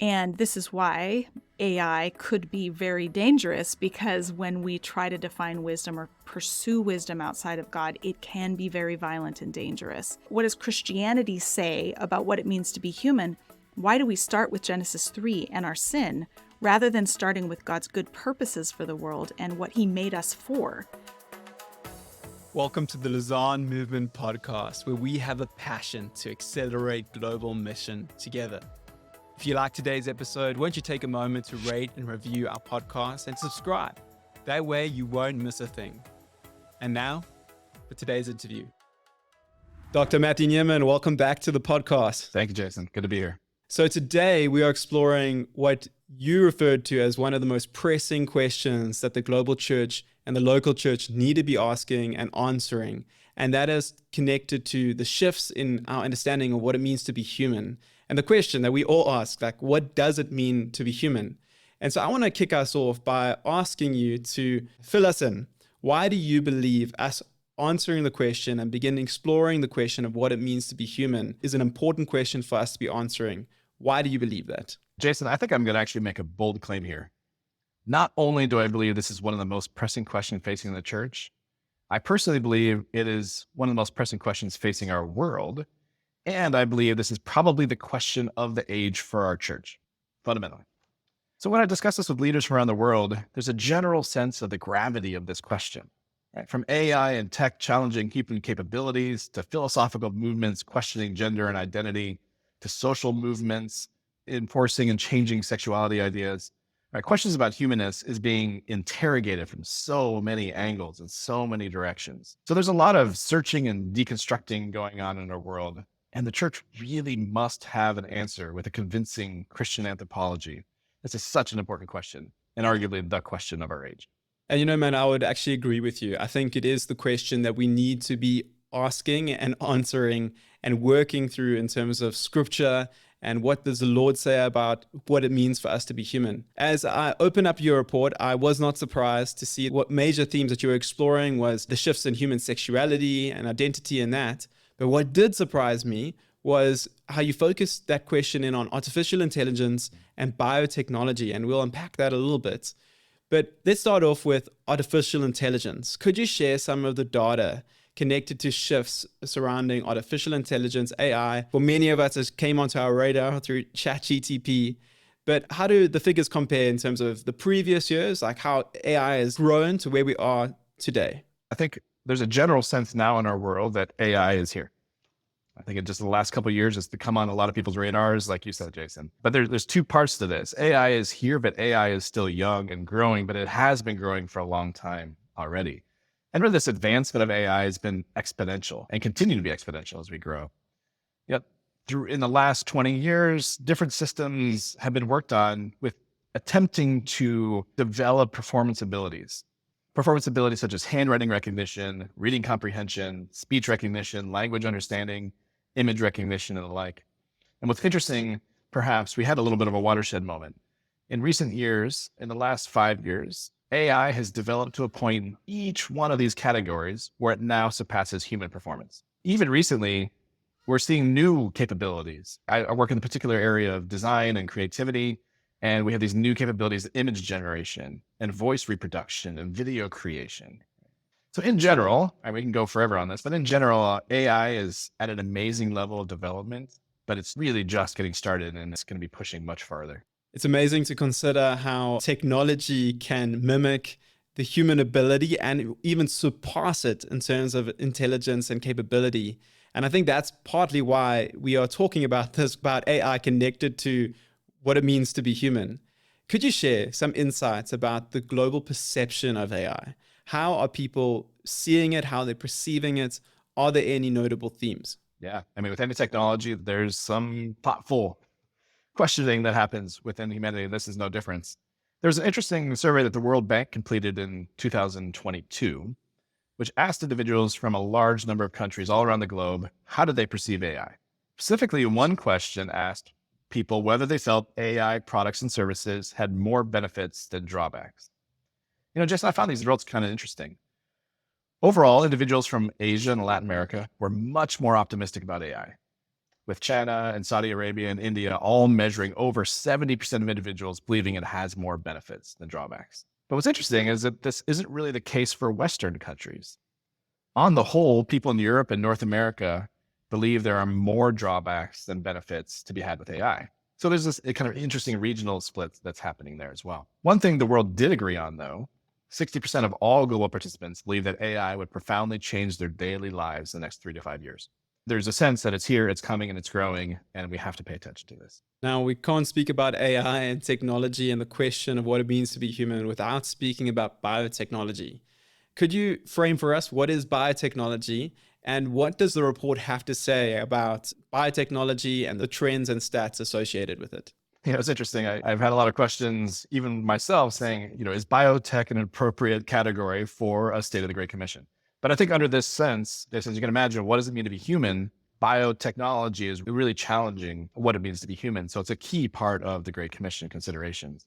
And this is why AI could be very dangerous, because when we try to define wisdom or pursue wisdom outside of God, it can be very violent and dangerous. What does Christianity say about what it means to be human? Why do we start with Genesis 3 and our sin, rather than starting with God's good purposes for the world and what He made us for? Welcome to the Lausanne Movement Podcast, where we have a passion to accelerate global mission together. If you like today's episode, won't you take a moment to rate and review our podcast and subscribe? That way you won't miss a thing. And now, for today's interview. Dr. Matthew Neiman, welcome back to the podcast. Thank you, Jason. Good to be here. So today we are exploring what you referred to as one of the most pressing questions that the global church and the local church need to be asking and answering. And that is connected to the shifts in our understanding of what it means to be human. And the question that we all ask, like, what does it mean to be human? And so I want to kick us off by asking you to fill us in. Why do you believe us answering the question and begin exploring the question of what it means to be human is an important question for us to be answering? Why do you believe that? Jason, I think I'm going to actually make a bold claim here. Not only do I believe this is one of the most pressing questions facing the church, I personally believe it is one of the most pressing questions facing our world. And I believe this is probably the question of the age for our church, fundamentally. So when I discuss this with leaders from around the world, there's a general sense of the gravity of this question. Right? From AI and tech challenging human capabilities to philosophical movements questioning gender and identity, to social movements enforcing and changing sexuality ideas. Right? Questions about humanness is being interrogated from so many angles and so many directions. So there's a lot of searching and deconstructing going on in our world. And the church really must have an answer with a convincing Christian anthropology. This is such an important question, and arguably the question of our age. And you know, man, I would actually agree with you. I think it is the question that we need to be asking and answering and working through in terms of scripture and what does the Lord say about what it means for us to be human. As I open up your report, I was not surprised to see what major themes that you were exploring was the shifts in human sexuality and identity and that. But what did surprise me was how you focused that question in on artificial intelligence and biotechnology, and we'll unpack that a little bit. But let's start off with artificial intelligence. Could you share some of the data connected to shifts surrounding artificial intelligence, AI? For many of us, it came onto our radar through ChatGPT. But how do the figures compare in terms of the previous years, like how AI has grown to where we are today? I think there's a general sense now in our world that AI is here. I think in just the last couple of years, it's come on a lot of people's radars, like you said, Jason. But there's two parts to this. AI is here, but AI is still young and growing, but it has been growing for a long time already. And really, this advancement of AI has been exponential and continue to be exponential as we grow. Yet, in the last 20 years, different systems have been worked on with attempting to develop performance abilities. Performance abilities such as handwriting recognition, reading comprehension, speech recognition, language understanding, image recognition, and the like. And what's interesting, perhaps, we had a little bit of a watershed moment. In recent years, in the last 5 years, AI has developed to a point in each one of these categories where it now surpasses human performance. Even recently, we're seeing new capabilities. I work in the particular area of design and creativity, and we have these new capabilities, image generation and voice reproduction and video creation. So in general, and we can go forever on this, but in general, AI is at an amazing level of development, but it's really just getting started and it's going to be pushing much farther. It's amazing to consider how technology can mimic the human ability and even surpass it in terms of intelligence and capability. And I think that's partly why we are talking about this, about AI connected to what it means to be human. Could you share some insights about the global perception of AI? How are people seeing it? How they're perceiving it? Are there any notable themes? Yeah, I mean, with any technology, there's some thoughtful questioning that happens within humanity. This is no difference. There's an interesting survey that the World Bank completed in 2022, which asked individuals from a large number of countries all around the globe, how did they perceive AI? Specifically, one question asked people whether they felt AI products and services had more benefits than drawbacks. You know, Jason, I found these results kind of interesting. Overall, individuals from Asia and Latin America were much more optimistic about AI. with China and Saudi Arabia and India all measuring over 70% of individuals believing it has more benefits than drawbacks. But what's interesting is that this isn't really the case for Western countries. On the whole, people in Europe and North America believe there are more drawbacks than benefits to be had with AI. So there's this kind of interesting regional split that's happening there as well. One thing the world did agree on, though, 60% of all global participants believe that AI would profoundly change their daily lives in the next 3 to 5 years. There's a sense that it's here, it's coming, and it's growing, and we have to pay attention to this. Now, we can't speak about AI and technology and the question of what it means to be human without speaking about biotechnology. Could you frame for us what is biotechnology and what does the report have to say about biotechnology and the trends and stats associated with it? It's interesting. I've had a lot of questions, even myself, saying, is biotech an appropriate category for a State of the Great Commission? But I think under this sense, as you can imagine, what does it mean to be human? Biotechnology is really challenging what it means to be human. So it's a key part of the Great Commission considerations.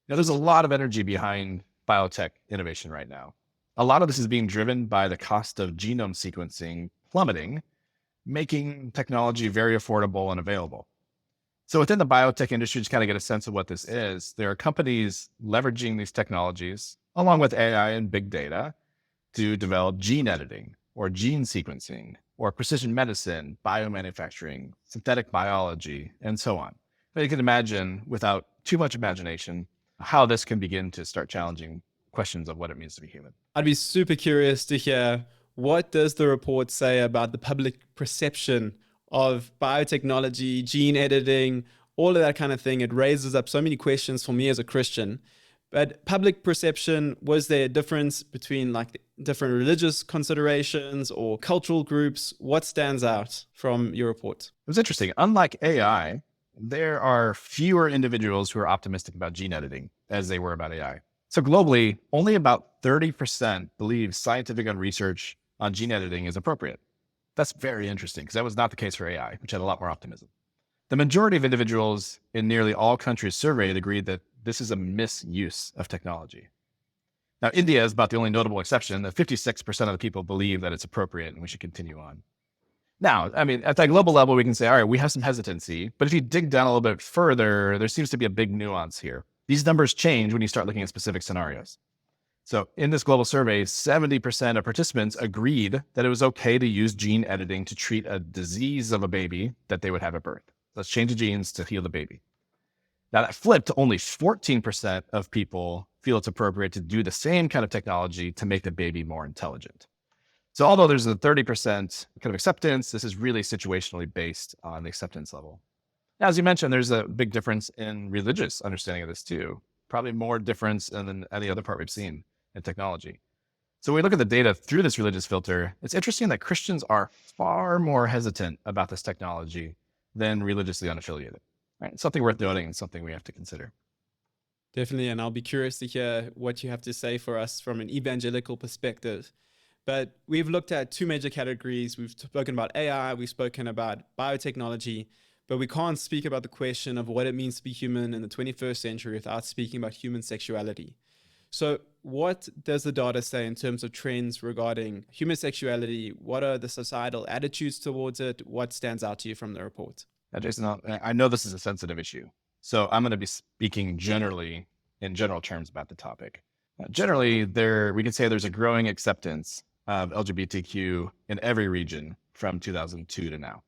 There's a lot of energy behind biotech innovation right now. A lot of this is being driven by the cost of genome sequencing plummeting, making technology very affordable and available. So within the biotech industry, just kind of get a sense of what this is. There are companies leveraging these technologies along with AI and big data to develop gene editing or gene sequencing or precision medicine, biomanufacturing, synthetic biology, and so on. But you can imagine, without too much imagination, how this can begin to start challenging questions of what it means to be human. I'd be super curious to hear, what does the report say about the public perception of biotechnology, gene editing, all of that kind of thing? It raises up so many questions for me as a Christian. But public perception, was there a difference between like different religious considerations or cultural groups? What stands out from your report? It was interesting. Unlike AI, there are fewer individuals who are optimistic about gene editing as they were about AI. So globally, only about 30% believe scientific research on gene editing is appropriate. That's very interesting because that was not the case for AI, which had a lot more optimism. The majority of individuals in nearly all countries surveyed agreed that this is a misuse of technology. Now, India is about the only notable exception, that 56% of the people believe that it's appropriate and we should continue on. Now, I mean, at that global level, we can say, all right, we have some hesitancy, but if you dig down a little bit further, there seems to be a big nuance here. These numbers change when you start looking at specific scenarios. So in this global survey, 70% of participants agreed that it was okay to use gene editing to treat a disease of a baby that they would have at birth. Let's change the genes to heal the baby. Now that flipped to only 14% of people feel it's appropriate to do the same kind of technology to make the baby more intelligent. So although there's a 30% kind of acceptance, this is really situationally based on the acceptance level. Now, as you mentioned, there's a big difference in religious understanding of this too. Probably more difference than any other part we've seen in technology. So when we look at the data through this religious filter, it's interesting that Christians are far more hesitant about this technology than religiously unaffiliated. Right? Something worth noting and something we have to consider. Definitely, and I'll be curious to hear what you have to say for us from an evangelical perspective. But we've looked at two major categories. We've spoken about AI, we've spoken about biotechnology, but we can't speak about the question of what it means to be human in the 21st century without speaking about human sexuality. So what does the data say in terms of trends regarding human sexuality? What are the societal attitudes towards it? What stands out to you from the report? Jason, I know this is a sensitive issue, so I'm going to be speaking generally in general terms about the topic. Generally, we can say there's a growing acceptance of LGBTQ in every region from 2002 to now.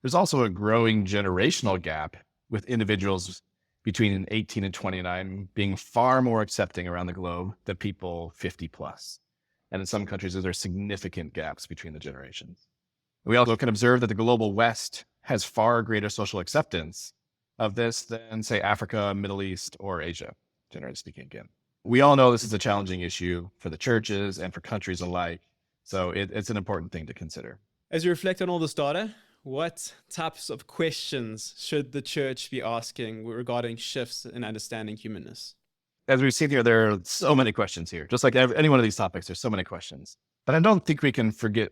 There's also a growing generational gap with individuals between 18 and 29 being far more accepting around the globe than people 50 plus. And in some countries, there are significant gaps between the generations. We also can observe that the global West has far greater social acceptance of this than, say, Africa, Middle East, or Asia, generally speaking again. We all know this is a challenging issue for the churches and for countries alike, so it's an important thing to consider. As you reflect on all this data, what types of questions should the church be asking regarding shifts in understanding humanness? As we've seen here, there are so many questions here. Just like any one of these topics, there's so many questions. But I don't think we can forget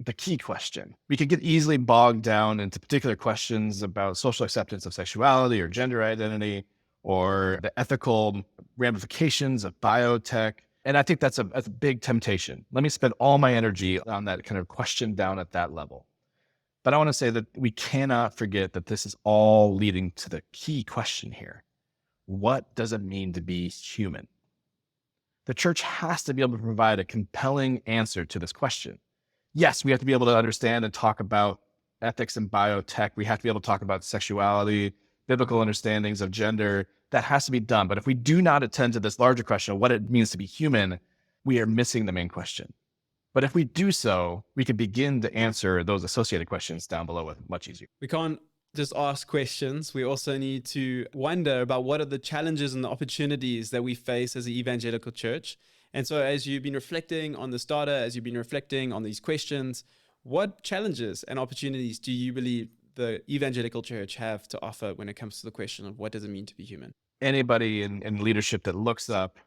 the key question. We could get easily bogged down into particular questions about social acceptance of sexuality or gender identity or the ethical ramifications of biotech. And I think that's a big temptation. Let me spend all my energy on that kind of question down at that level. But I want to say that we cannot forget that this is all leading to the key question here. What does it mean to be human? The church has to be able to provide a compelling answer to this question. Yes, we have to be able to understand and talk about ethics and biotech. We have to be able to talk about sexuality, biblical understandings of gender. That has to be done. But if we do not attend to this larger question of what it means to be human, we are missing the main question. But if we do so, we can begin to answer those associated questions down below with much easier. We can't just ask questions. We also need to wonder about what are the challenges and the opportunities that we face as an evangelical church. And so as you've been reflecting on this data, as you've been reflecting on these questions, what challenges and opportunities do you believe the evangelical church have to offer when it comes to the question of what does it mean to be human? Anybody in leadership that looks up,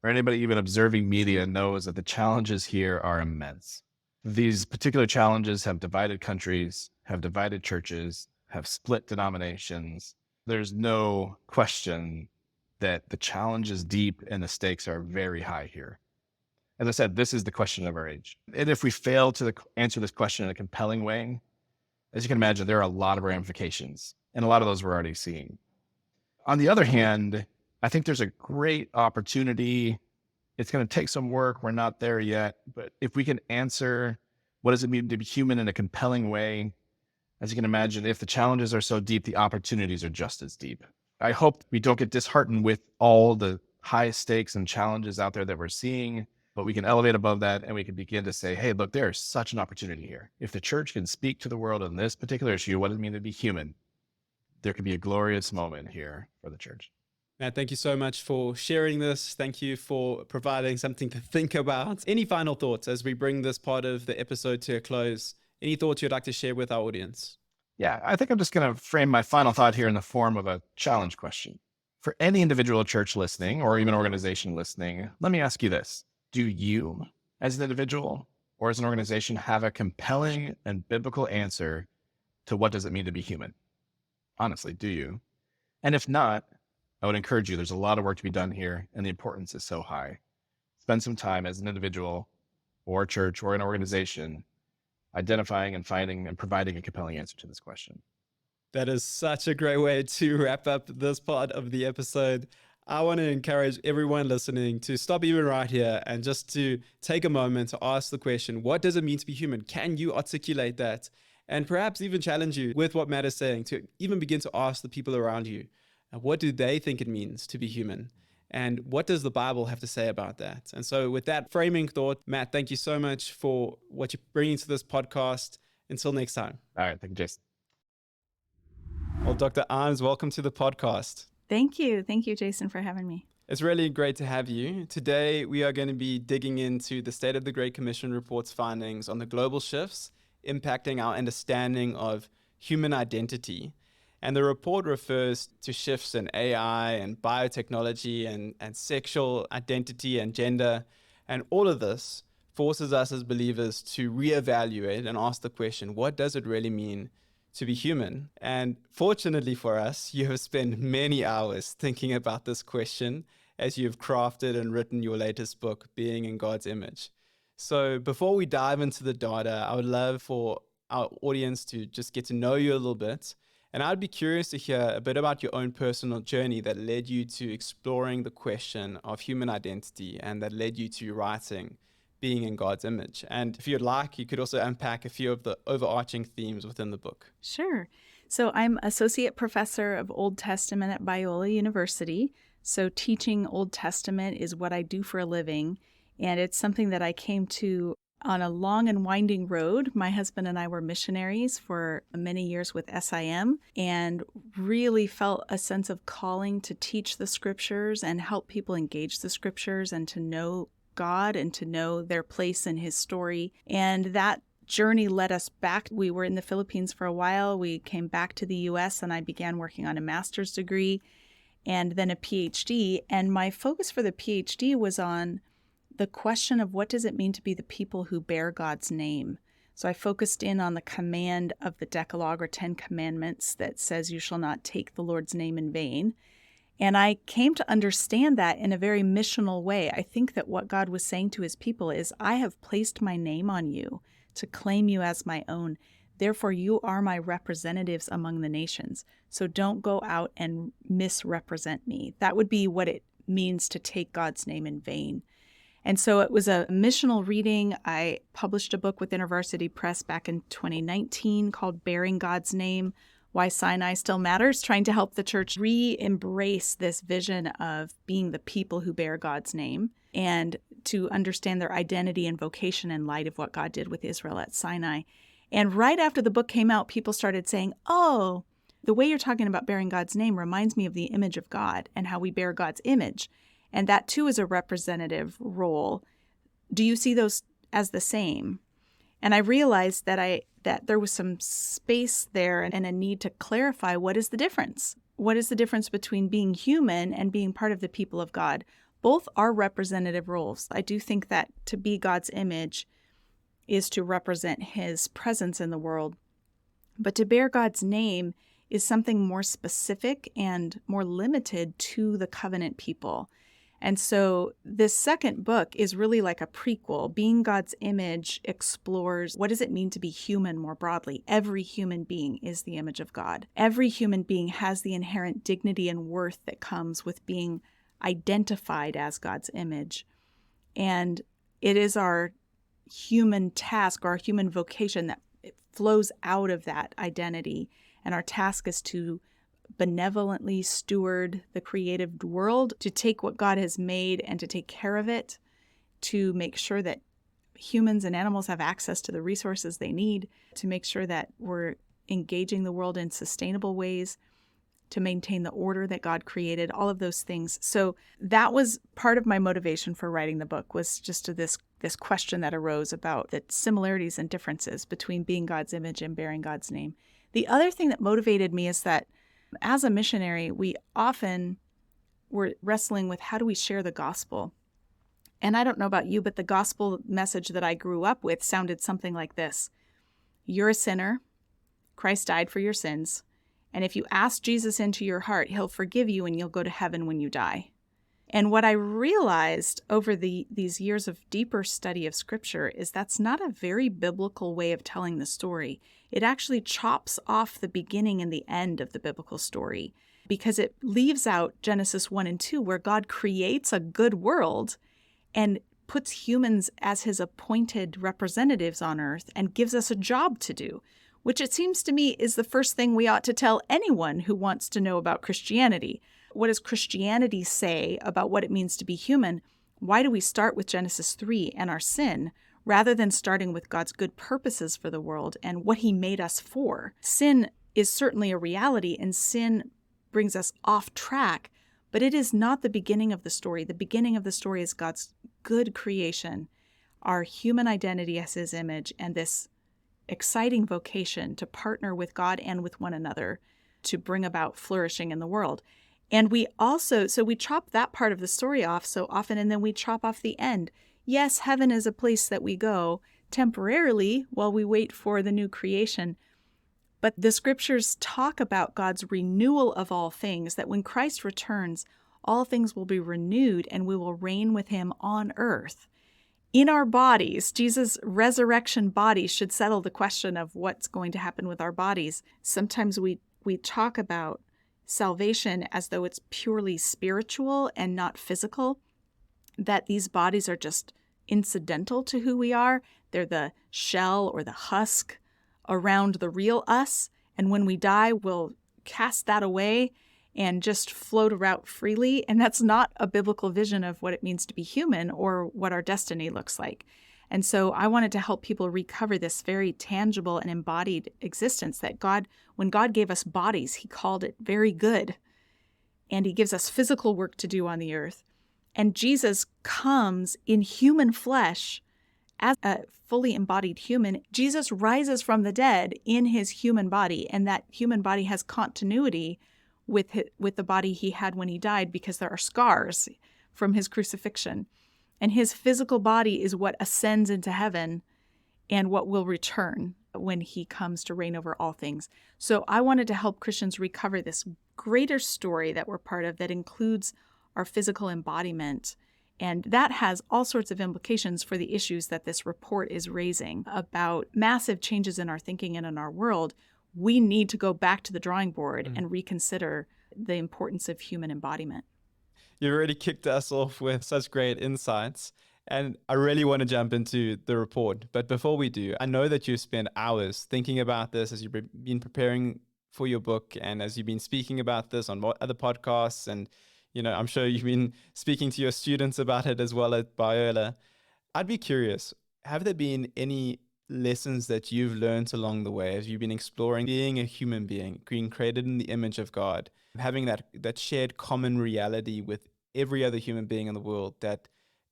or anybody even observing media, knows that the challenges here are immense. These particular challenges have divided countries, have divided churches, have split denominations. There's no question that the challenge is deep and the stakes are very high here. As I said, this is the question of our age. And if we fail to answer this question in a compelling way, as you can imagine, there are a lot of ramifications, and a lot of those we're already seeing. On the other hand, I think there's a great opportunity. It's going to take some work. We're not there yet. But if we can answer what does it mean to be human in a compelling way, as you can imagine, if the challenges are so deep, the opportunities are just as deep. I hope we don't get disheartened with all the high stakes and challenges out there that we're seeing, but we can elevate above that and we can begin to say, hey, look, there is such an opportunity here. If the church can speak to the world on this particular issue, what does it mean to be human? There could be a glorious moment here for the church. Matt, thank you so much for sharing this. Thank you for providing something to think about. Any final thoughts as we bring this part of the episode to a close? Any thoughts you'd like to share with our audience? Yeah, I think I'm just going to frame my final thought here in the form of a challenge question. For any individual church listening or even organization listening, let me ask you this. Do you, as an individual or as an organization, have a compelling and biblical answer to what does it mean to be human? Honestly, do you? And if not, I would encourage you, there's a lot of work to be done here, and the importance is so high. Spend some time as an individual or a church or an organization identifying and finding and providing a compelling answer to this question. That is such a great way to wrap up this part of the episode. I want to encourage everyone listening to stop even right here and just to take a moment to ask the question, what does it mean to be human? Can you articulate that? And perhaps even challenge you with what Matt is saying to even begin to ask the people around you, what do they think it means to be human? And what does the Bible have to say about that? And so with that framing thought, Matt, thank you so much for what you're bringing to this podcast. Until next time. All right. Thank you, Jason. Well, Dr. Arns, welcome to the podcast. Thank you. Thank you, Jason, for having me. It's really great to have you. Today, we are going to be digging into the State of the Great Commission report's findings on the global shifts impacting our understanding of human identity. And the report refers to shifts in AI and biotechnology and sexual identity and gender. And all of this forces us as believers to reevaluate and ask the question, what does it really mean to be human? And fortunately for us, you have spent many hours thinking about this question as you've crafted and written your latest book, Being in God's Image. So before we dive into the data, I would love for our audience to just get to know you a little bit. And I'd be curious to hear a bit about your own personal journey that led you to exploring the question of human identity and that led you to writing Being in God's Image. And if you'd like, you could also unpack a few of the overarching themes within the book. Sure. So I'm associate professor of Old Testament at Biola University. So teaching Old Testament is what I do for a living. And it's something that I came to on a long and winding road. My husband and I were missionaries for many years with SIM and really felt a sense of calling to teach the scriptures and help people engage the scriptures and to know God and to know their place in his story. And that journey led us back. We were in the Philippines for a while. We came back to the US and I began working on a master's degree and then a PhD. And my focus for the PhD was on the question of what does it mean to be the people who bear God's name? So I focused in on the command of the Decalogue or 10 Commandments that says you shall not take the Lord's name in vain. And I came to understand that in a very missional way. I think that what God was saying to his people is, I have placed my name on you to claim you as my own. Therefore, you are my representatives among the nations. So don't go out and misrepresent me. That would be what it means to take God's name in vain. And so it was a missional reading. I published a book with InterVarsity Press back in 2019 called Bearing God's Name, Why Sinai Still Matters, trying to help the church re-embrace this vision of being the people who bear God's name and to understand their identity and vocation in light of what God did with Israel at Sinai. And right after the book came out, people started saying, oh, the way you're talking about bearing God's name reminds me of the image of God and how we bear God's image. And that too is a representative role. Do you see those as the same? And I realized that there was some space there and a need to clarify, what is the difference? What is the difference between being human and being part of the people of God? Both are representative roles. I do think that to be God's image is to represent his presence in the world. But to bear God's name is something more specific and more limited to the covenant people. And so this second book is really like a prequel. Being God's image explores what does it mean to be human more broadly. Every human being is the image of God. Every human being has the inherent dignity and worth that comes with being identified as God's image. And it is our human task, our human vocation that it flows out of that identity. And our task is to benevolently steward the creative world, to take what God has made and to take care of it, to make sure that humans and animals have access to the resources they need, to make sure that we're engaging the world in sustainable ways, to maintain the order that God created, all of those things. So that was part of my motivation for writing the book, was just this question that arose about the similarities and differences between being God's image and bearing God's name. The other thing that motivated me is that as a missionary, we often were wrestling with how do we share the gospel? And I don't know about you, but the gospel message that I grew up with sounded something like this. You're a sinner. Christ died for your sins. And if you ask Jesus into your heart, he'll forgive you and you'll go to heaven when you die. And what I realized over these years of deeper study of Scripture is that's not a very biblical way of telling the story. It actually chops off the beginning and the end of the biblical story because it leaves out Genesis 1 and 2, where God creates a good world and puts humans as his appointed representatives on earth and gives us a job to do, which it seems to me is the first thing we ought to tell anyone who wants to know about Christianity. What does Christianity say about what it means to be human? Why do we start with Genesis 3 and our sin, rather than starting with God's good purposes for the world and what he made us for? Sin is certainly a reality, and sin brings us off track, but it is not the beginning of the story. The beginning of the story is God's good creation, our human identity as his image, and this exciting vocation to partner with God and with one another to bring about flourishing in the world. And we chop that part of the story off so often, and then we chop off the end. Yes, heaven is a place that we go temporarily while we wait for the new creation. But the scriptures talk about God's renewal of all things, that when Christ returns, all things will be renewed and we will reign with him on earth. In our bodies, Jesus' resurrection body should settle the question of what's going to happen with our bodies. Sometimes we talk about salvation as though it's purely spiritual and not physical, that these bodies are just incidental to who we are. They're the shell or the husk around the real us. And when we die, we'll cast that away and just float around freely. And that's not a biblical vision of what it means to be human or what our destiny looks like. And so I wanted to help people recover this very tangible and embodied existence that God, when God gave us bodies, he called it very good. And he gives us physical work to do on the earth. And Jesus comes in human flesh as a fully embodied human. Jesus rises from the dead in his human body, and that human body has continuity with the body he had when he died because there are scars from his crucifixion. And his physical body is what ascends into heaven and what will return when he comes to reign over all things. So I wanted to help Christians recover this greater story that we're part of that includes our physical embodiment And that has all sorts of implications for the issues that this report is raising about massive changes in our thinking and in our world. We need to go back to the drawing board and reconsider the importance of human embodiment. You already kicked us off with such great insights. And I really want to jump into the report. But before we do, I know that you spent hours thinking about this as you've been preparing for your book and as you've been speaking about this on other podcasts. And, I'm sure you've been speaking to your students about it as well at Biola. I'd be curious, have there been any lessons that you've learned along the way as you've been exploring being a human being, being created in the image of God, having that shared common reality with every other human being in the world?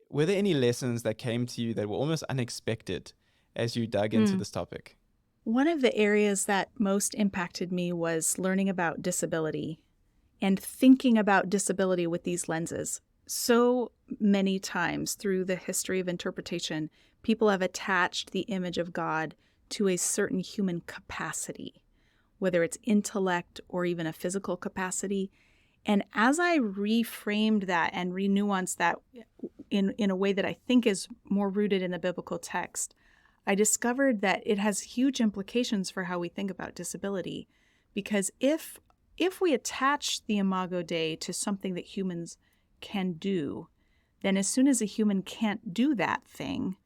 Were there any lessons that came to you that were almost unexpected as you dug into this topic? One of the areas that most impacted me was learning about disability and thinking about disability with these lenses. So many times through the history of interpretation, people have attached the image of God to a certain human capacity, whether it's intellect or even a physical capacity. And as I reframed that and renuanced that in a way that I think is more rooted in the biblical text, I discovered that it has huge implications for how we think about disability. Because if we attach the Imago Dei to something that humans can do, then as soon as a human can't do that thing,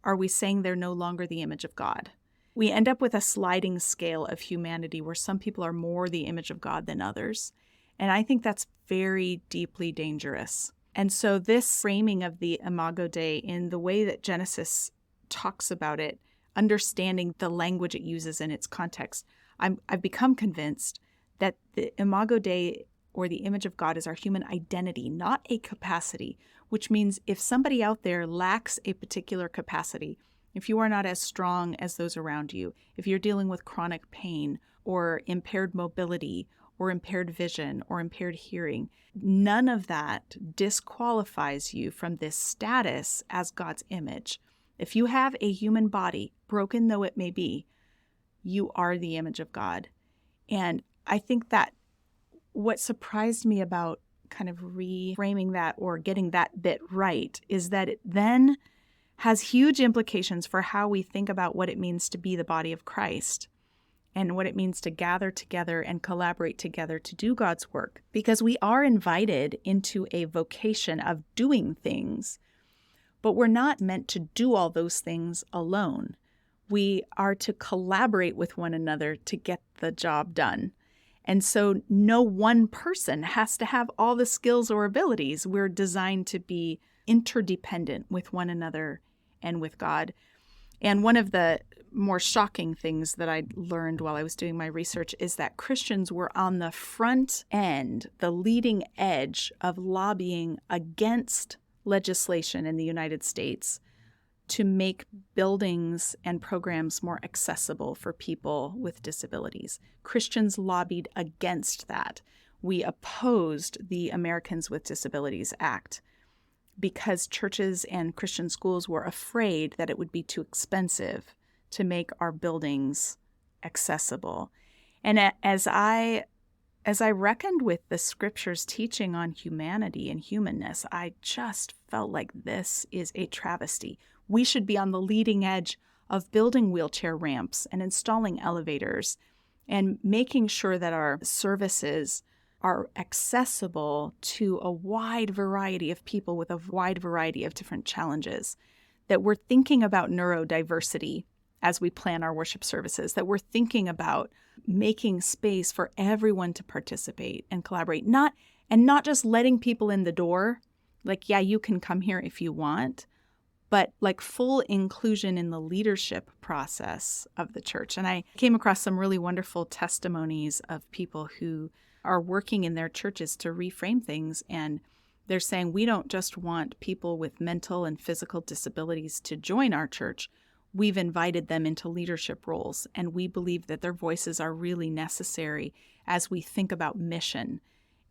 are we saying they're no longer the image of God? We end up with a sliding scale of humanity where some people are more the image of God than others. And I think that's very deeply dangerous. And so this framing of the Imago Dei in the way that Genesis talks about it, understanding the language it uses in its context, I've become convinced that the Imago Dei, or the image of God, is our human identity, not a capacity, which means if somebody out there lacks a particular capacity, if you are not as strong as those around you, if you're dealing with chronic pain or impaired mobility or impaired vision or impaired hearing, none of that disqualifies you from this status as God's image. If you have a human body, broken though it may be, you are the image of God. And I think that what surprised me about kind of reframing that or getting that bit right is that it then has huge implications for how we think about what it means to be the body of Christ and what it means to gather together and collaborate together to do God's work. Because we are invited into a vocation of doing things, but we're not meant to do all those things alone. We are to collaborate with one another to get the job done. And so no one person has to have all the skills or abilities. We're designed to be interdependent with one another and with God. And one of the more shocking things that I learned while I was doing my research is that Christians were on the front end, the leading edge of lobbying against legislation in the United States to make buildings and programs more accessible for people with disabilities. Christians lobbied against that. We opposed the Americans with Disabilities Act because churches and Christian schools were afraid that it would be too expensive to make our buildings accessible. And as I reckoned with the scripture's teaching on humanity and humanness, I just felt like this is a travesty. We should be on the leading edge of building wheelchair ramps and installing elevators and making sure that our services are accessible to a wide variety of people with a wide variety of different challenges, that we're thinking about neurodiversity as we plan our worship services, that we're thinking about making space for everyone to participate and collaborate, not just letting people in the door, like, yeah, you can come here if you want, but like full inclusion in the leadership process of the church. And I came across some really wonderful testimonies of people who are working in their churches to reframe things. And they're saying, we don't just want people with mental and physical disabilities to join our church. We've invited them into leadership roles, and we believe that their voices are really necessary as we think about mission.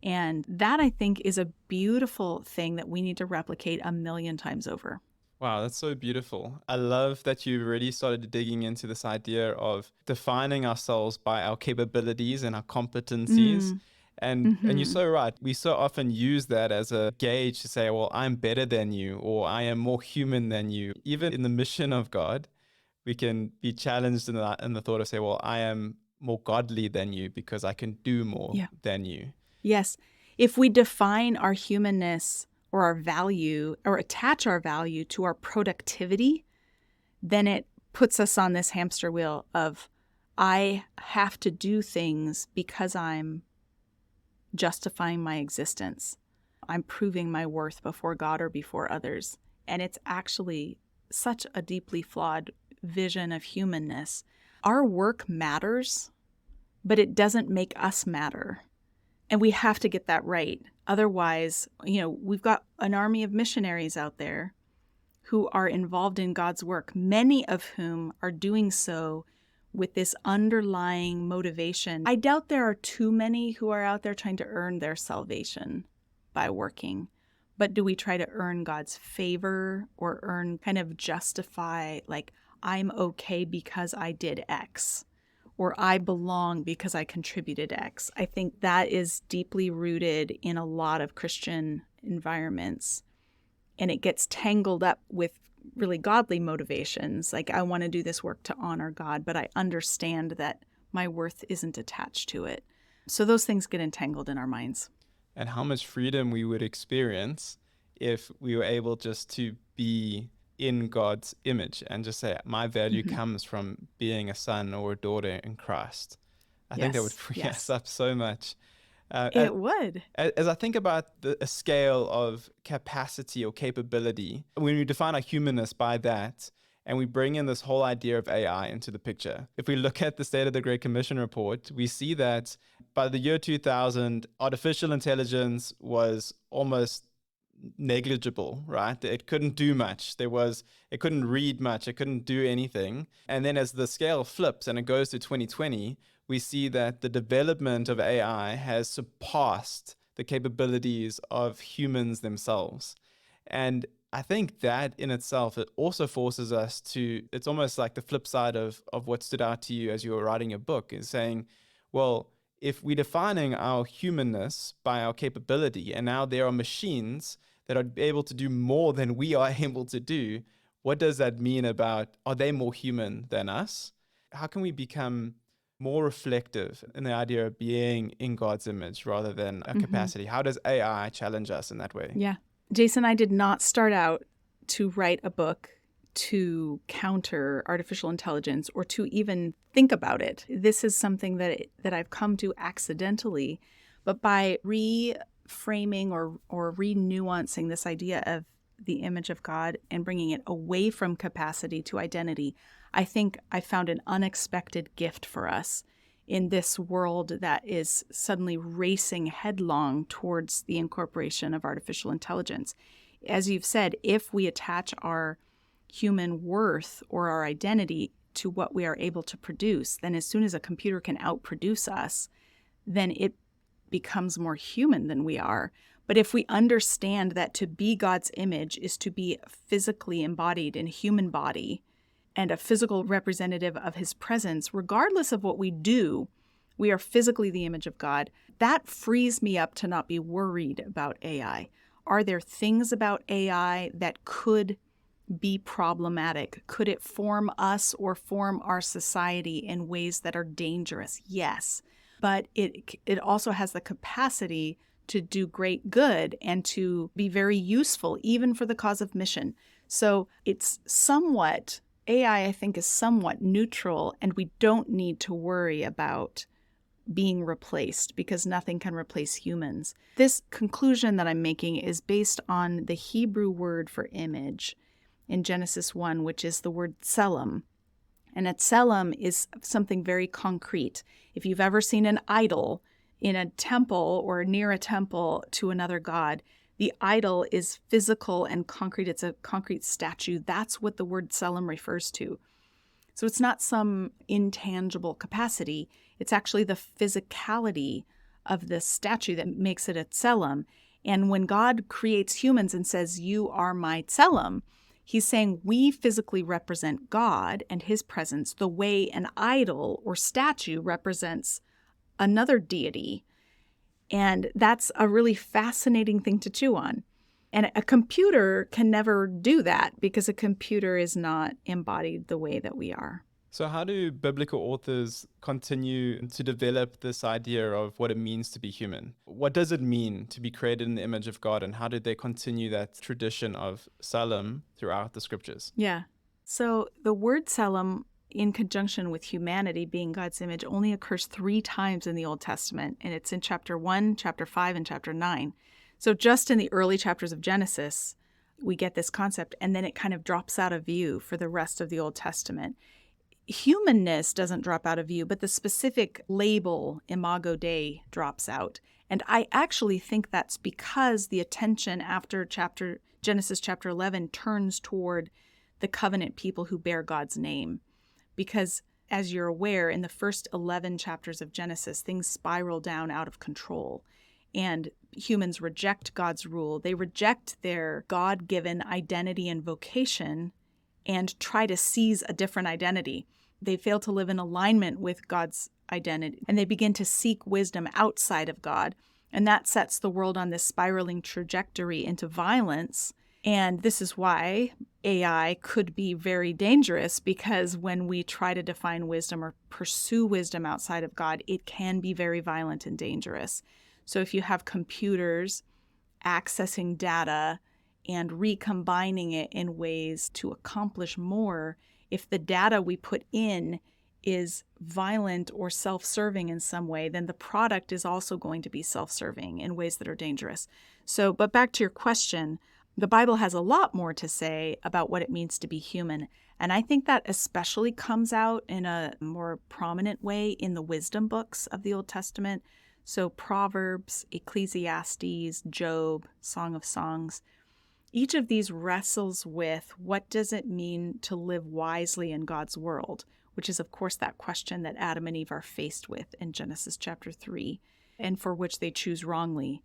And that, I think, is a beautiful thing that we need to replicate 1,000,000 times over. Wow, that's so beautiful. I love that you really started digging into this idea of defining ourselves by our capabilities and our competencies And you're so right. We so often use that as a gauge to say, well, I'm better than you, or I am more human than you. Even in the mission of God, we can be challenged in the thought of say, well, I am more godly than you because I can do more Yeah. than you. Yes. If we define our humanness or our value or attach our value to our productivity, then it puts us on this hamster wheel of I have to do things because I'm justifying my existence. I'm proving my worth before God or before others. And it's actually such a deeply flawed vision of humanness. Our work matters, but it doesn't make us matter. And we have to get that right. Otherwise, we've got an army of missionaries out there who are involved in God's work, many of whom are doing so with this underlying motivation. I doubt there are too many who are out there trying to earn their salvation by working. But do we try to earn God's favor or kind of justify, like, I'm okay because I did X, or I belong because I contributed X? I think that is deeply rooted in a lot of Christian environments. And it gets tangled up with really godly motivations. Like, I want to do this work to honor God, but I understand that my worth isn't attached to it. So those things get entangled in our minds. And how much freedom we would experience if we were able just to be in God's image and just say, my value comes from being a son or a daughter in Christ. I think that would free us up so much. It would. As I think about a scale of capacity or capability, when we define our humanness by that, and we bring in this whole idea of AI into the picture, if we look at the State of the Great Commission report, we see that by the year 2000, artificial intelligence was almost negligible, right? It couldn't do much. It couldn't read much. It couldn't do anything. And then as the scale flips and it goes to 2020, we see that the development of AI has surpassed the capabilities of humans themselves. And I think that in itself, it also forces us to, it's almost like the flip side of what stood out to you as you were writing your book, is saying, well, if we're defining our humanness by our capability, and now there are machines that are able to do more than we are able to do, what does that mean about, are they more human than us? How can we become more reflective in the idea of being in God's image rather than a capacity? How does AI challenge us in that way? Yeah. Jason, I did not start out to write a book to counter artificial intelligence or to even think about it. This is something that I've come to accidentally, but by reframing or re-nuancing this idea of the image of God and bringing it away from capacity to identity, I think I found an unexpected gift for us in this world that is suddenly racing headlong towards the incorporation of artificial intelligence. As you've said, if we attach our human worth or our identity to what we are able to produce, then as soon as a computer can outproduce us, then it becomes more human than we are. But if we understand that to be God's image is to be physically embodied in a human body and a physical representative of his presence, regardless of what we do, we are physically the image of God. That frees me up to not be worried about AI. Are there things about AI that could be problematic? Could it form us or form our society in ways that are dangerous? Yes. But it also has the capacity to do great good and to be very useful, even for the cause of mission. So it's somewhat, AI, I think, is somewhat neutral, and we don't need to worry about being replaced because nothing can replace humans. This conclusion that I'm making is based on the Hebrew word for image in Genesis 1, which is the word tselem. And a tselem is something very concrete. If you've ever seen an idol in a temple or near a temple to another god, the idol is physical and concrete. It's a concrete statue. That's what the word tselem refers to. So it's not some intangible capacity. It's actually the physicality of the statue that makes it a tselem. And when God creates humans and says, "You are my tselem," he's saying we physically represent God and his presence the way an idol or statue represents another deity. And that's a really fascinating thing to chew on. And a computer can never do that because a computer is not embodied the way that we are. So how do biblical authors continue to develop this idea of what it means to be human? What does it mean to be created in the image of God, and how did they continue that tradition of Tselem throughout the scriptures? Yeah. So the word Tselem, in conjunction with humanity being God's image, only occurs 3 times in the Old Testament, and it's in chapter 1, chapter 5, and chapter 9. So just in the early chapters of Genesis, we get this concept, and then it kind of drops out of view for the rest of the Old Testament. Humanness doesn't drop out of view, but the specific label, Imago Dei, drops out. And I actually think that's because the attention after Genesis chapter 11 turns toward the covenant people who bear God's name. Because as you're aware, in the first 11 chapters of Genesis, things spiral down out of control. And humans reject God's rule. They reject their God-given identity and vocation and try to seize a different identity. They fail to live in alignment with God's identity, and they begin to seek wisdom outside of God. And that sets the world on this spiraling trajectory into violence. And this is why AI could be very dangerous, because when we try to define wisdom or pursue wisdom outside of God, it can be very violent and dangerous. So if you have computers accessing data and recombining it in ways to accomplish more, if the data we put in is violent or self-serving in some way, then the product is also going to be self-serving in ways that are dangerous. So, but back to your question, the Bible has a lot more to say about what it means to be human. And I think that especially comes out in a more prominent way in the wisdom books of the Old Testament. So Proverbs, Ecclesiastes, Job, Song of Songs. Each of these wrestles with what does it mean to live wisely in God's world, which is, of course, that question that Adam and Eve are faced with in Genesis chapter 3, and for which they choose wrongly.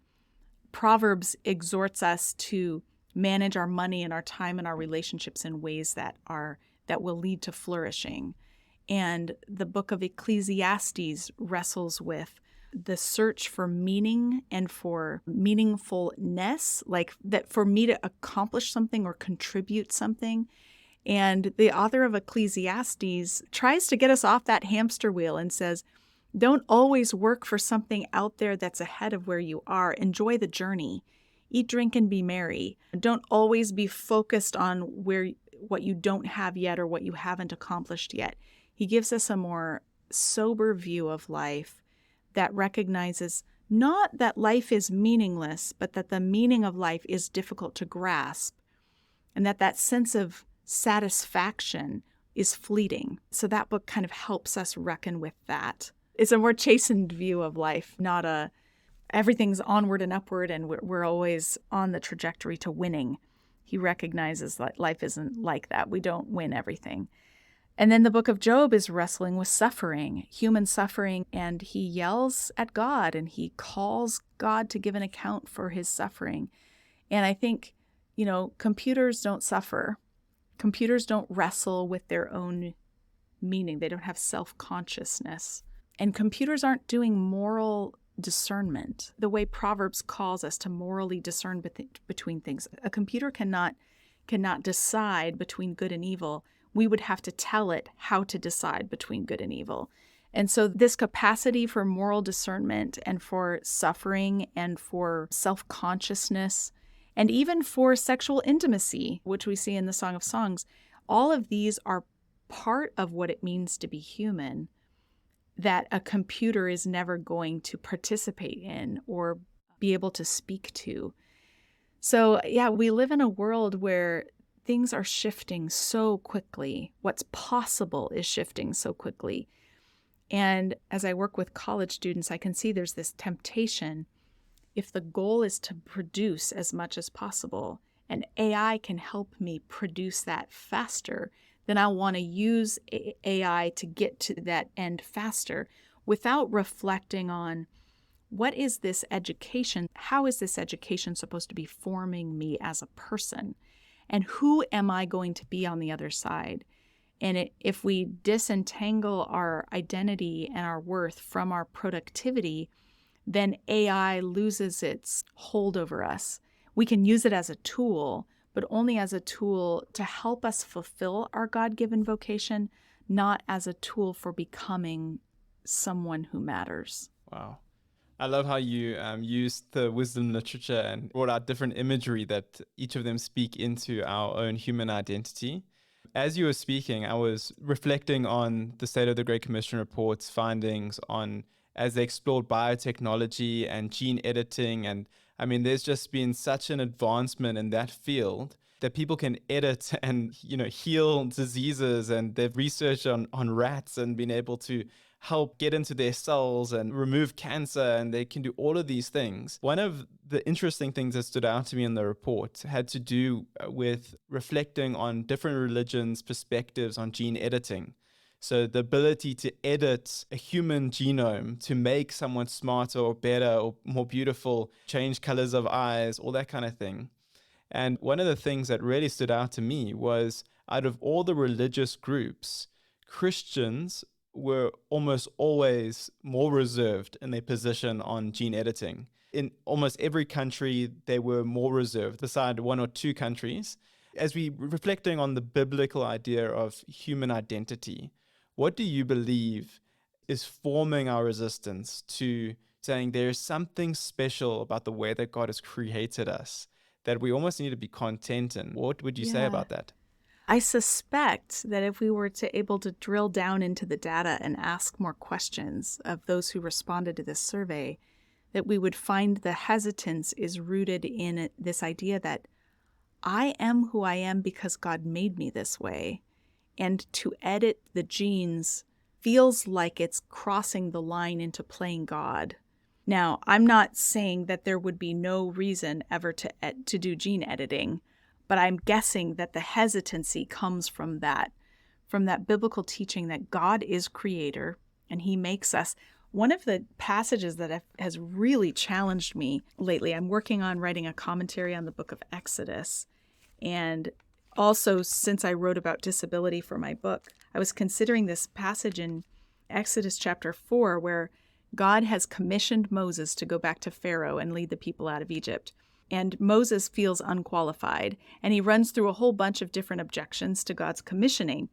Proverbs exhorts us to manage our money and our time and our relationships in ways that will lead to flourishing. And the book of Ecclesiastes wrestles with the search for meaning and for meaningfulness, like that for me to accomplish something or contribute something. And the author of Ecclesiastes tries to get us off that hamster wheel and says, don't always work for something out there that's ahead of where you are. Enjoy the journey. Eat, drink, and be merry. Don't always be focused on what you don't have yet or what you haven't accomplished yet. He gives us a more sober view of life that recognizes not that life is meaningless, but that the meaning of life is difficult to grasp, and that sense of satisfaction is fleeting. So that book kind of helps us reckon with that. It's a more chastened view of life, not everything's onward and upward and we're always on the trajectory to winning. He recognizes that life isn't like that. We don't win everything. And then the book of Job is wrestling with suffering, human suffering, and he yells at God and he calls God to give an account for his suffering. And I think, computers don't suffer. Computers don't wrestle with their own meaning. They don't have self-consciousness. And computers aren't doing moral discernment the way Proverbs calls us to morally discern between things. A computer cannot decide between good and evil. We would have to tell it how to decide between good and evil. And so this capacity for moral discernment and for suffering and for self-consciousness and even for sexual intimacy, which we see in the Song of Songs, all of these are part of what it means to be human that a computer is never going to participate in or be able to speak to. So, yeah, we live in a world where things are shifting so quickly. What's possible is shifting so quickly. And as I work with college students, I can see there's this temptation. If the goal is to produce as much as possible, and AI can help me produce that faster, then I want to use AI to get to that end faster without reflecting on what is this education? How is this education supposed to be forming me as a person? And who am I going to be on the other side? And if we disentangle our identity and our worth from our productivity, then AI loses its hold over us. We can use it as a tool, but only as a tool to help us fulfill our God-given vocation, not as a tool for becoming someone who matters. Wow. I love how you used the wisdom literature and brought out different imagery that each of them speak into our own human identity. As you were speaking, I was reflecting on the State of the Great Commission report's findings on as they explored biotechnology and gene editing. And I mean, there's just been such an advancement in that field that people can edit and, heal diseases, and they've researched on rats and been able to help get into their cells and remove cancer, and they can do all of these things. One of the interesting things that stood out to me in the report had to do with reflecting on different religions' perspectives on gene editing. So the ability to edit a human genome to make someone smarter or better or more beautiful, change colors of eyes, all that kind of thing. And one of the things that really stood out to me was, out of all the religious groups, Christians were almost always more reserved in their position on gene editing. In almost every country, they were more reserved, beside one or two countries. As we reflecting on the biblical idea of human identity, what do you believe is forming our resistance to saying there is something special about the way that God has created us that we almost need to be content in? What would you say about that? I suspect that if we were able to drill down into the data and ask more questions of those who responded to this survey, that we would find the hesitance is rooted in this idea that I am who I am because God made me this way. And to edit the genes feels like it's crossing the line into playing God. Now, I'm not saying that there would be no reason ever to do gene editing, but I'm guessing that the hesitancy comes from that biblical teaching that God is creator and he makes us. One of the passages that has really challenged me lately, I'm working on writing a commentary on the book of Exodus. And also, since I wrote about disability for my book, I was considering this passage in Exodus chapter 4, where God has commissioned Moses to go back to Pharaoh and lead the people out of Egypt. And Moses feels unqualified, and he runs through a whole bunch of different objections to God's commissioning.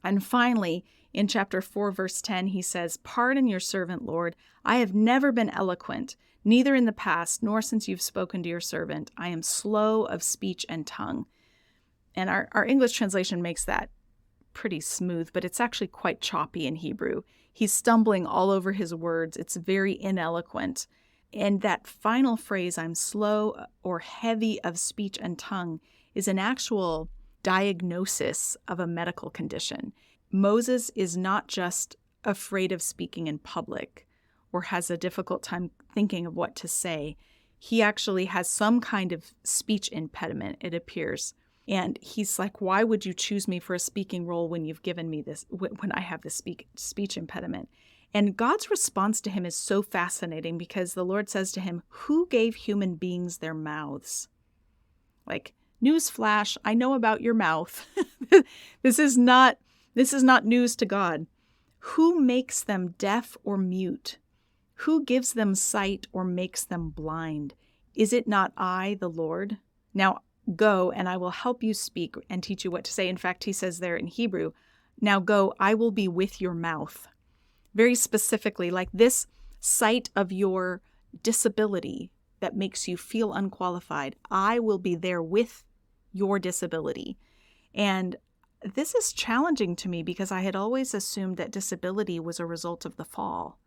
And finally, in chapter 4, verse 10, he says, "Pardon your servant, Lord. I have never been eloquent, neither in the past nor since you've spoken to your servant. I am slow of speech and tongue." And our English translation makes that pretty smooth, but it's actually quite choppy in Hebrew. He's stumbling all over his words. It's very ineloquent. And that final phrase, "I'm slow or heavy of speech and tongue," is an actual diagnosis of a medical condition. Moses is not just afraid of speaking in public or has a difficult time thinking of what to say. He actually has some kind of speech impediment, it appears. And he's like, "Why would you choose me for a speaking role when you've given me this, when I have this speech impediment?" And God's response to him is so fascinating, because the Lord says to him, "Who gave human beings their mouths?" Like, newsflash, I know about your mouth. This is not news to God. "Who makes them deaf or mute? Who gives them sight or makes them blind? Is it not I, the Lord? Now go, and I will help you speak and teach you what to say." In fact, he says there in Hebrew, "Now go, I will be with your mouth." Very specifically, like this sight of your disability that makes you feel unqualified, I will be there with your disability. And this is challenging to me, because I had always assumed that disability was a result of the fall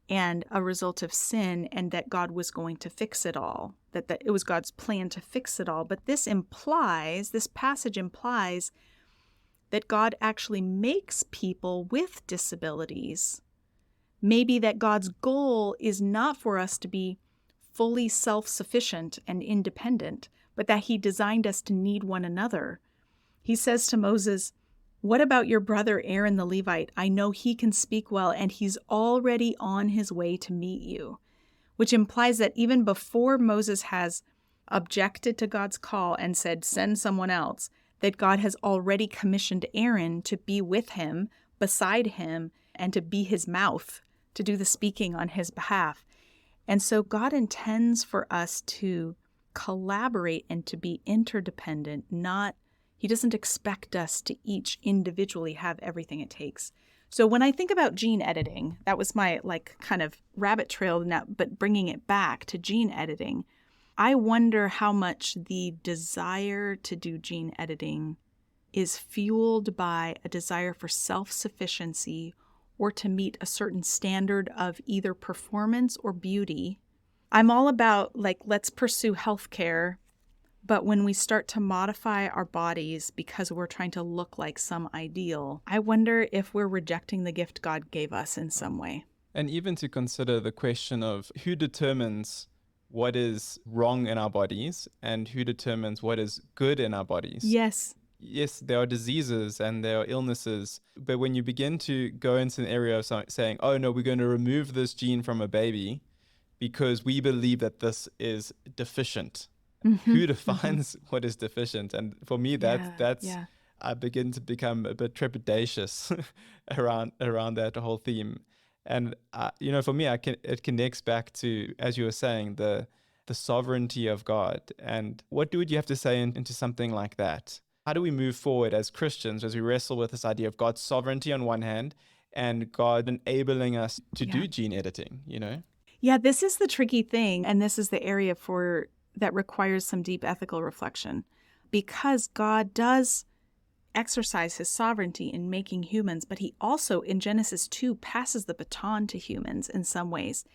and a result of sin, and that God was going to fix it all, that it was God's plan to fix it all. But this passage implies that God actually makes people with disabilities. Maybe that God's goal is not for us to be fully self-sufficient and independent, but that he designed us to need one another. He says to Moses, "What about your brother Aaron the Levite? I know he can speak well, and he's already on his way to meet you," which implies that even before Moses has objected to God's call and said, "Send someone else," that God has already commissioned Aaron to be with him, beside him, and to be his mouth, to do the speaking on his behalf. And so God intends for us to collaborate and to be interdependent, He doesn't expect us to each individually have everything it takes. So when I think about gene editing, that was my kind of rabbit trail now, but bringing it back to gene editing, I wonder how much the desire to do gene editing is fueled by a desire for self-sufficiency or to meet a certain standard of either performance or beauty. I'm all about let's pursue healthcare, but when we start to modify our bodies because we're trying to look like some ideal, I wonder if we're rejecting the gift God gave us in some way. And even to consider the question of who determines what is wrong in our bodies and who determines what is good in our bodies. Yes. Yes, there are diseases and there are illnesses, but when you begin to go into an area of saying, oh no, we're going to remove this gene from a baby because we believe that this is deficient. Who defines what is deficient? And for me, that's I begin to become a bit trepidatious around that whole theme. And for me, it connects back to, as you were saying, the sovereignty of God. And what would you have to say into something like that? How do we move forward as Christians as we wrestle with this idea of God's sovereignty on one hand and God enabling us to do gene editing, Yeah, this is the tricky thing. And this is the area that requires some deep ethical reflection, because God does exercise his sovereignty in making humans, but he also, in Genesis 2, passes the baton to humans in some ways.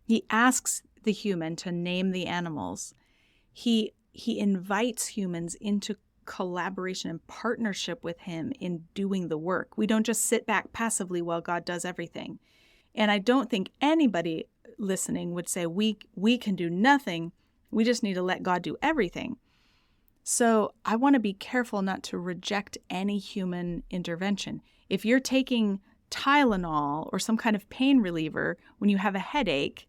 He asks the human to name the animals. He invites humans into collaboration and partnership with him in doing the work. We don't just sit back passively while God does everything. And I don't think anybody listening would say we can do nothing. We just need to let God do everything. So I want to be careful not to reject any human intervention. If you're taking Tylenol or some kind of pain reliever when you have a headache,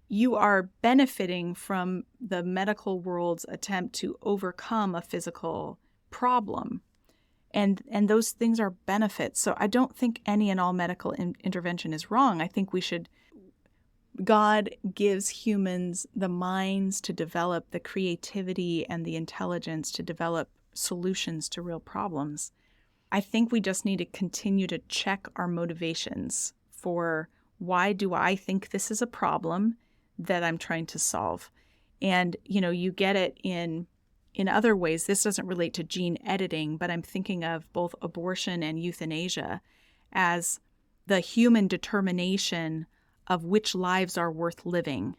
you are benefiting from the medical world's attempt to overcome a physical problem. And those things are benefits. So I don't think any and all medical intervention is wrong. I think God gives humans the minds to develop the creativity and the intelligence to develop solutions to real problems. I think we just need to continue to check our motivations for why do I think this is a problem that I'm trying to solve. And, you get it in other ways. This doesn't relate to gene editing, but I'm thinking of both abortion and euthanasia as the human determination of which lives are worth living.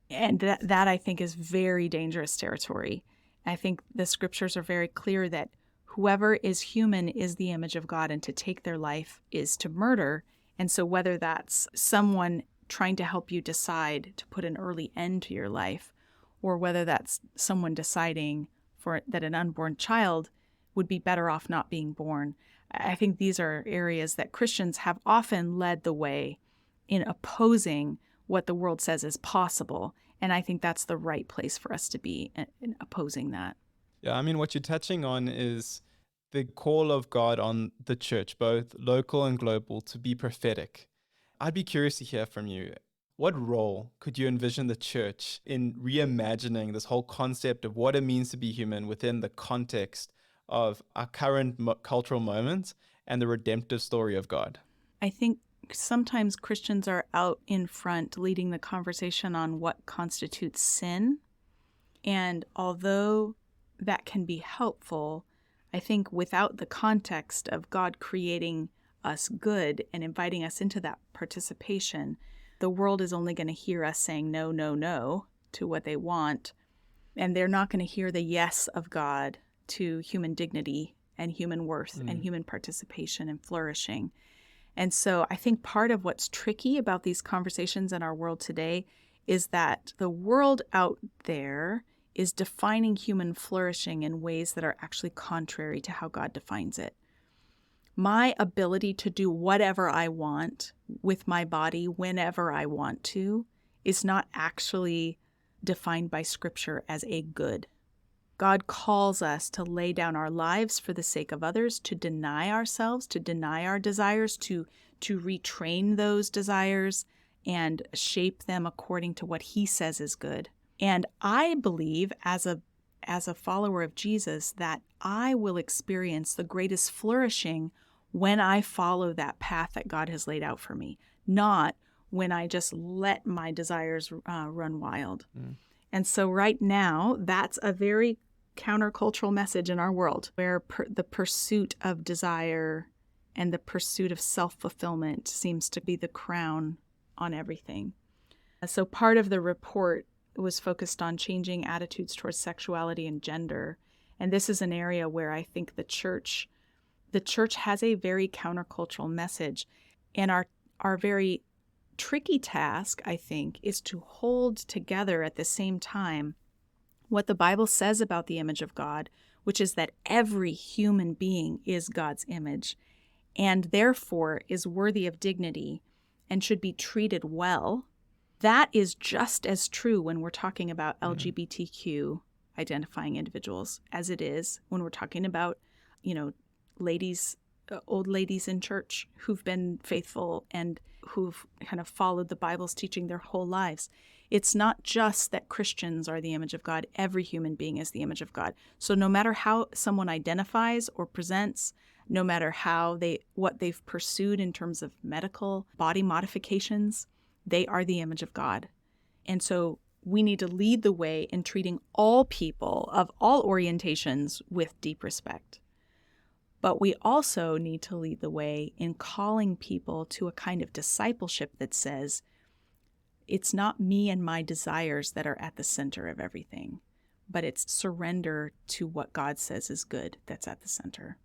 And that I think is very dangerous territory. I think the scriptures are very clear that whoever is human is the image of God, and to take their life is to murder. And so whether that's someone trying to help you decide to put an early end to your life, or whether that's someone deciding that an unborn child would be better off not being born. I think these are areas that Christians have often led the way in opposing what the world says is possible. And I think that's the right place for us to be in opposing that. Yeah, I mean, what you're touching on is the call of God on the church, both local and global, to be prophetic. I'd be curious to hear from you. What role could you envision the church in reimagining this whole concept of what it means to be human within the context of our current cultural moment and the redemptive story of God? I think sometimes Christians are out in front leading the conversation on what constitutes sin. And although that can be helpful, I think without the context of God creating us good and inviting us into that participation, the world is only going to hear us saying no, no, no to what they want. And they're not going to hear the yes of God to human dignity and human worth and human participation and flourishing. And so I think part of what's tricky about these conversations in our world today is that the world out there is defining human flourishing in ways that are actually contrary to how God defines it. My ability to do whatever I want with my body whenever I want to is not actually defined by Scripture as a good. God calls us to lay down our lives for the sake of others, to deny ourselves, to deny our desires, to retrain those desires, and shape them according to what he says is good. And I believe as a follower of Jesus that I will experience the greatest flourishing when I follow that path that God has laid out for me, not when I just let my desires run wild. And so right now, that's a very countercultural message in our world, where the pursuit of desire and the pursuit of self-fulfillment seems to be the crown on everything. So part of the report was focused on changing attitudes towards sexuality and gender. And this is an area where I think the church has a very countercultural message. And our very tricky task, I think, is to hold together at the same time what the Bible says about the image of God, which is that every human being is God's image and therefore is worthy of dignity and should be treated well. That is just as true when we're talking about LGBTQ identifying individuals as it is when we're talking about, old ladies in church who've been faithful and who've kind of followed the Bible's teaching their whole lives. It's not just that Christians are the image of God. Every human being is the image of God. So no matter how someone identifies or presents, no matter what they've pursued in terms of medical body modifications, they are the image of God. And so we need to lead the way in treating all people of all orientations with deep respect. But we also need to lead the way in calling people to a kind of discipleship that says, it's not me and my desires that are at the center of everything, but it's surrender to what God says is good that's at the center.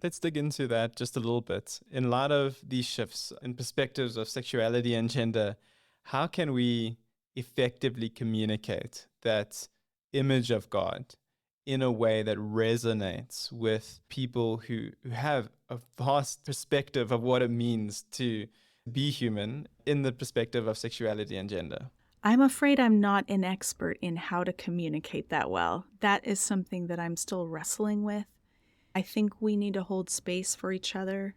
Let's dig into that just a little bit. In light of these shifts in perspectives of sexuality and gender, how can we effectively communicate that image of God in a way that resonates with people who have a vast perspective of what it means to be human in the perspective of sexuality and gender? I'm afraid I'm not an expert in how to communicate that well. That is something that I'm still wrestling with. I think we need to hold space for each other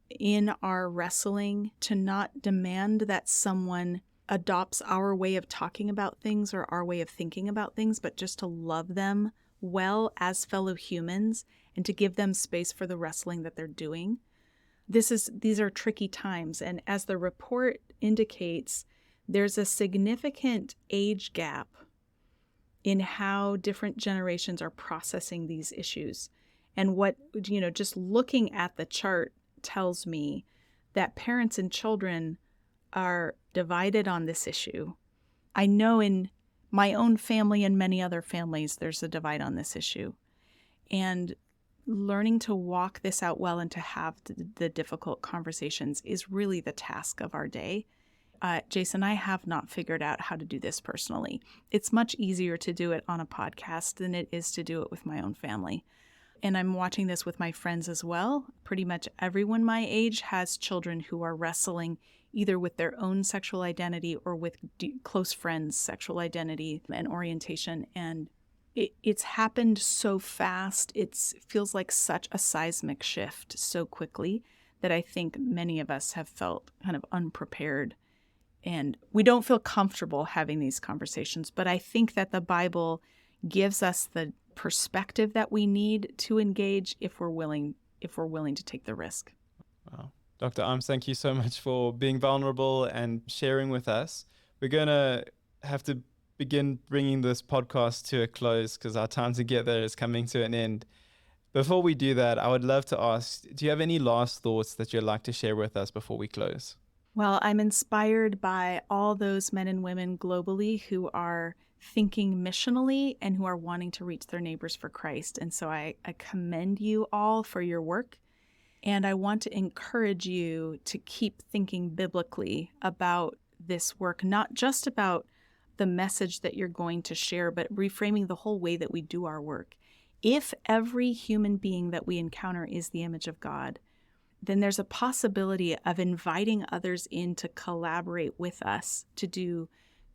in our wrestling, to not demand that someone adopts our way of talking about things or our way of thinking about things, but just to love them well as fellow humans and to give them space for the wrestling that they're doing. These are tricky times, and as the report indicates, there's a significant age gap in how different generations are processing these issues. And what, just looking at the chart tells me that parents and children are divided on this issue. I know in my own family and many other families, there's a divide on this issue. And learning to walk this out well and to have the difficult conversations is really the task of our day. Jason, I have not figured out how to do this personally. It's much easier to do it on a podcast than it is to do it with my own family. And I'm watching this with my friends as well. Pretty much everyone my age has children who are wrestling either with their own sexual identity or with close friends' sexual identity and orientation. And it's happened so fast. It feels like such a seismic shift so quickly that I think many of us have felt kind of unprepared. And we don't feel comfortable having these conversations. But I think that the Bible gives us the perspective that we need to engage if we're willing to take the risk. Wow. Dr. Arms, thank you so much for being vulnerable and sharing with us. We're going to have to begin bringing this podcast to a close because our time together is coming to an end. Before we do that, I would love to ask, do you have any last thoughts that you'd like to share with us before we close? Well, I'm inspired by all those men and women globally who are thinking missionally and who are wanting to reach their neighbors for Christ. And so I commend you all for your work. And I want to encourage you to keep thinking biblically about this work, not just about the message that you're going to share, but reframing the whole way that we do our work. If every human being that we encounter is the image of God, then there's a possibility of inviting others in to collaborate with us to do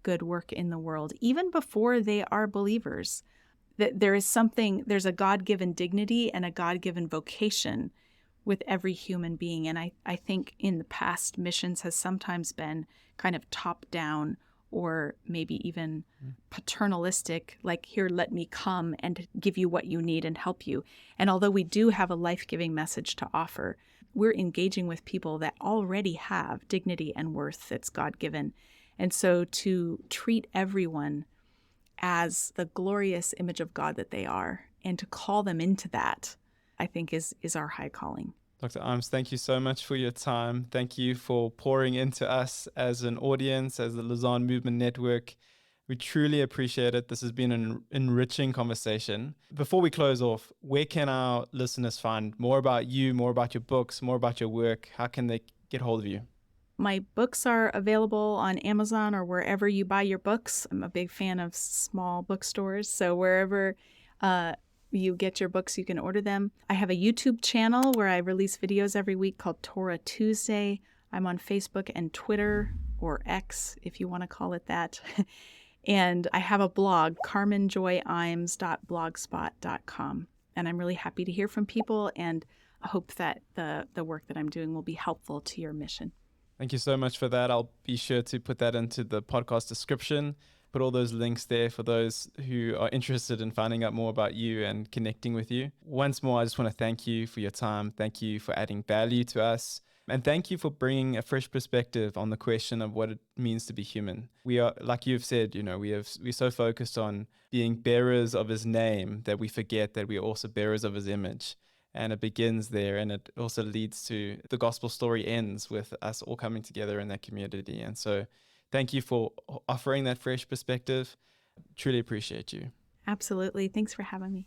good work in the world, even before they are believers. That there's a God-given dignity and a God-given vocation with every human being. And I think in the past, missions has sometimes been kind of top down or maybe even paternalistic, like, here, let me come and give you what you need and help you. And although we do have a life-giving message to offer, we're engaging with people that already have dignity and worth that's God-given. And so to treat everyone as the glorious image of God that they are, and to call them into that, I think is our high calling. Dr. Imes, thank you so much for your time. Thank you for pouring into us as an audience, as the Lausanne Movement Network. We truly appreciate it. This has been an enriching conversation. Before we close off, where can our listeners find more about you, more about your books, more about your work? How can they get hold of you? My books are available on Amazon or wherever you buy your books. I'm a big fan of small bookstores, so wherever you get your books, you can order them. I have a YouTube channel where I release videos every week called Torah Tuesday. I'm on Facebook and Twitter, or X, if you want to call it that. And I have a blog, carmenjoyimes.blogspot.com. And I'm really happy to hear from people, and I hope that the work that I'm doing will be helpful to your mission. Thank you so much for that. I'll be sure to put that into the podcast description, put all those links there for those who are interested in finding out more about you and connecting with you. Once more, I just want to thank you for your time. Thank you for adding value to us. And thank you for bringing a fresh perspective on the question of what it means to be human. We are, like you've said, we're so focused on being bearers of his name that we forget that we are also bearers of his image. And it begins there, and it also leads to the gospel story ends with us all coming together in that community. And so thank you for offering that fresh perspective. Truly appreciate you. Absolutely. Thanks for having me.